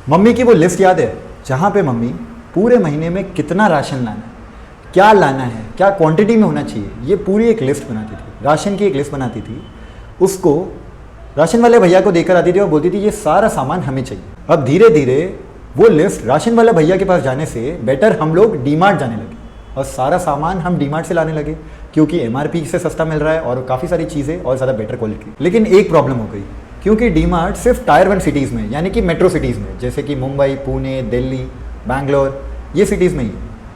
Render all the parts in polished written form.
Mummy की वो list याद है जहाँ पे मम्मी पूरे महीने में कितना राशन लाना है, क्या लाना है, क्या क्वांटिटी में होना चाहिए, ये पूरी एक लिस्ट बनाती थी। राशन की एक लिस्ट बनाती थी, उसको राशन वाले भैया को देकर आती थी और बोलती थी ये सारा सामान हमें चाहिए। अब धीरे धीरे वो लिस्ट राशन वाले भैया के पास जाने से बेटर हम लोग डीमार्ट जाने लगे और सारा सामान हम डीमार्ट से लाने लगे क्योंकि एमआरपी से सस्ता मिल रहा है और काफ़ी सारी चीज़ें और ज़्यादा बेटर क्वालिटी। लेकिन एक प्रॉब्लम हो गई, क्योंकि डीमार्ट सिर्फ टायर 1 सिटीज़ में यानी कि मेट्रो सिटीज़ में जैसे कि मुंबई, पुणे, दिल्ली, बैंगलोर, ये सिटीज़ में ही।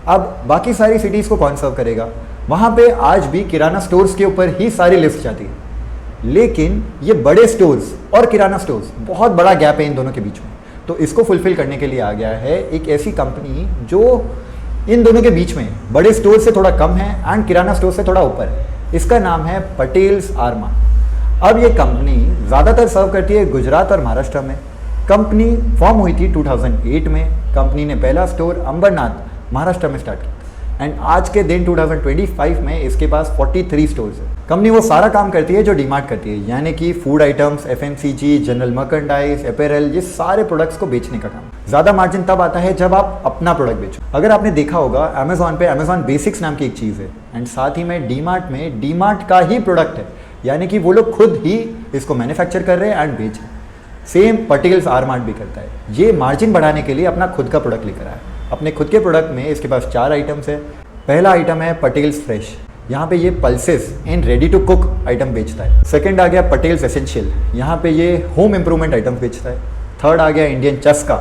अब बाकी सारी सिटीज़ को कौन सर्व करेगा? वहाँ पे आज भी किराना स्टोर्स के ऊपर ही सारी लिस्ट जाती है, लेकिन ये बड़े स्टोर्स और किराना स्टोर्स, बहुत बड़ा गैप है इन दोनों के बीच में। तो इसको फुलफिल करने के लिए आ गया है एक ऐसी कंपनी जो इन दोनों के बीच में बड़े स्टोर से थोड़ा कम है एंड किराना स्टोर से थोड़ा ऊपर है। इसका नाम है पटेल्स आर्मा। अब ये कंपनी ज़्यादातर सर्व करती है गुजरात और महाराष्ट्र में। कंपनी फॉर्म हुई थी 2008 में। कंपनी ने पहला स्टोर अंबरनाथ महाराष्ट्र में स्टार्ट किया एंड आज के दिन 2025 में इसके पास 43 स्टोर्स है। कंपनी वो सारा काम करती है जो डीमार्ट करती है, यानी कि food items, FMCG, general merchandise, apparel, ये सारे प्रोडक्ट्स को बेचने का काम। ज़्यादा मार्जिन तब आता है जब आप अपना प्रोडक्ट बेचो। अगर आपने देखा होगा अमेजॉन पे अमेजॉन बेसिक्स नाम की एक चीज़ है एंड साथ ही में डीमार्ट का ही प्रोडक्ट है, यानी कि वो लोग खुद ही इसको मैन्युफैक्चर कर रहे हैं एंड बेच रहे हैं। सेम पटेल्स आर्मार्ट भी करता है। ये मार्जिन बढ़ाने के लिए अपना खुद का प्रोडक्ट लेकर आया। अपने खुद के प्रोडक्ट में इसके पास 4 आइटम्स है। पहला आइटम है पटेल्स फ्रेश, यहाँ पे ये pulses and ready to cook item बेचता है। सेकंड आ गया पटेल्स एसेंशियल, यहाँ पे ये होम इंप्रूवमेंट आइटम बेचता है। थर्ड आ गया इंडियन चस्का,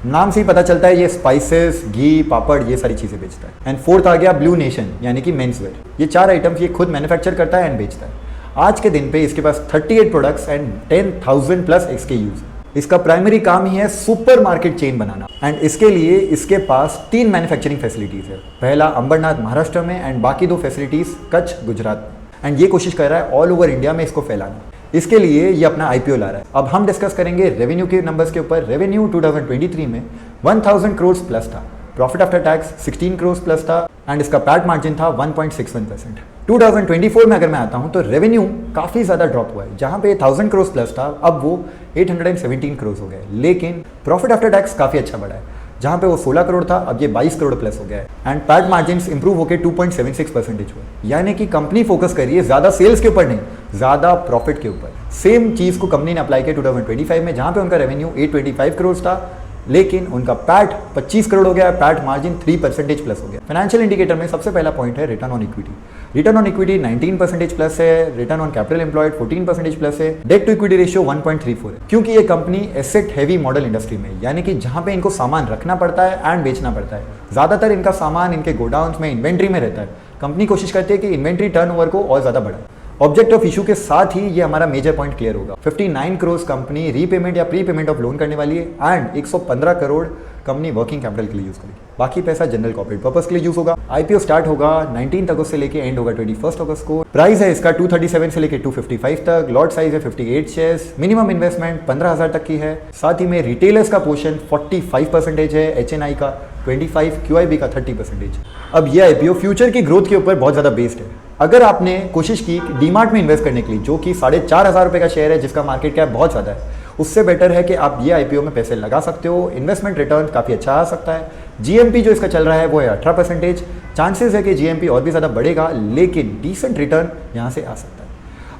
नाम से ही पता चलता है ये स्पाइसेस, घी, पापड़, ये सारी चीज़ें बेचता है। एंड फोर्थ आ गया ब्लू नेशन, यानी कि मेंस वेयर। ये 4 आइटम्स ये खुद मैन्युफैक्चर करता है एंड बेचता है। आज के दिन पे इसके पास 38 प्रोडक्ट्स एंड 10,000 प्लस SKUs। इसका प्राइमरी काम ही है सुपरमार्केट चेन बनाना एंड इसके लिए इसके पास 3 मैन्युफैक्चरिंग फैसिलिटीज़ है। पहला अंबरनाथ महाराष्ट्र में एंड बाकी 2 फैसिलिटीज़ कच्छ, गुजरात में। एंड ये कोशिश कर रहा है ऑल ओवर इंडिया में इसको फैलाना। इसके लिए ये अपना IPO ला रहा है। अब हम डिस्कस करेंगे रेवेन्यू के नंबर्स के ऊपर। रेवेन्यू 2023 में 1000 करोड़ प्लस था, profit after tax 16 crore plus था एंड इसका पैट मार्जिन था 1.61%। 2024 में अगर मैं आता हूं तो रेवेन्यू काफ़ी ज़्यादा ड्रॉप हुआ है। जहां पे 1000 करोड़ प्लस था अब वो 817 करोड़ हो गए, लेकिन प्रॉफिट आफ्टर टैक्स काफ़ी अच्छा बढ़ा है। जहां पे वो 16 करोड़ था अब ये 22 करोड़ प्लस हो गया है एंड पैट मार्जिन इंप्रूव होकर 2.76% हुए। यानी कि कंपनी फोकस कर रही है ज़्यादा सेल्स के ऊपर नहीं, ज़्यादा प्रॉफिट के ऊपर। सेम चीज़ को कंपनी ने अप्लाई किया 2025 में, जहां पे उनका रेवेन्यू 825 करोड़ था, लेकिन उनका पैट 25 करोड़ हो गया, पैट मार्जिन 3% प्लस हो गया। फाइनेंशियल इंडिकेटर में सबसे पहला पॉइंट है return on equity. Return on equity 19% plus है, return on capital employed 14% plus है, डेट टू इक्विटी रेशियो 1.34 है। क्योंकि ये company asset heavy model industry में, यानी कि जहां पे इनको सामान रखना पड़ता है एंड बेचना पड़ता है, ज़्यादातर इनका सामान इनके गोडाउन्स में इन्वेंट्री में रहता है। कंपनी कोशिश करती है कि इन्वेंट्री टर्नओवर को और ज़्यादा बढ़ाए। ऑब्जेक्ट ऑफ इशू के साथ ही ये हमारा मेजर पॉइंट क्लियर होगा। 59 करोड़ कंपनी रीपेमेंट या प्री पेमेंट ऑफ लोन करने वाली है and 115 crore company working capital के लिए यूज करेगी। बाकी पैसा जनरल कॉर्पोरेट पर्पस के लिए यूज होगा। IPO स्टार्ट होगा 19 अगस्त से लेके एंड होगा 21 अगस्त को। प्राइस है इसका 237 से लेके 255 तक। लॉट साइज है 58 शेयर्स। मिनिमम इन्वेस्टमेंट 15,000 तक की है। साथ ही में रिटेलर्स का पोर्शन 45% है, HNI का 25, QIB का 30%। अब ये IPO फ्यूचर की ग्रोथ के ऊपर बहुत ज़्यादा बेस्ड है। अगर आपने कोशिश की डीमार्ट में इन्वेस्ट करने के लिए, जो कि 4,500 रुपये का शेयर है जिसका मार्केट कैप बहुत ज़्यादा है, उससे बेटर है कि आप ये IPO में पैसे लगा सकते हो। इन्वेस्टमेंट रिटर्न काफ़ी अच्छा आ सकता है। GMP जो इसका चल रहा है वो है 18%। चांसेस है कि GMP और भी ज़्यादा बढ़ेगा, लेकिन डिसेंट रिटर्न यहाँ से आ सकता है।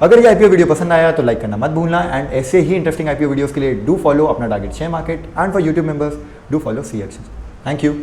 अगर ये IPO वीडियो पसंद आया तो लाइक करना मत भूलना एंड ऐसे ही इंटरेस्टिंग IPO वीडियोज़ के लिए डू फॉलो अपना target share market and for YouTube members do follow CXS। Thank you.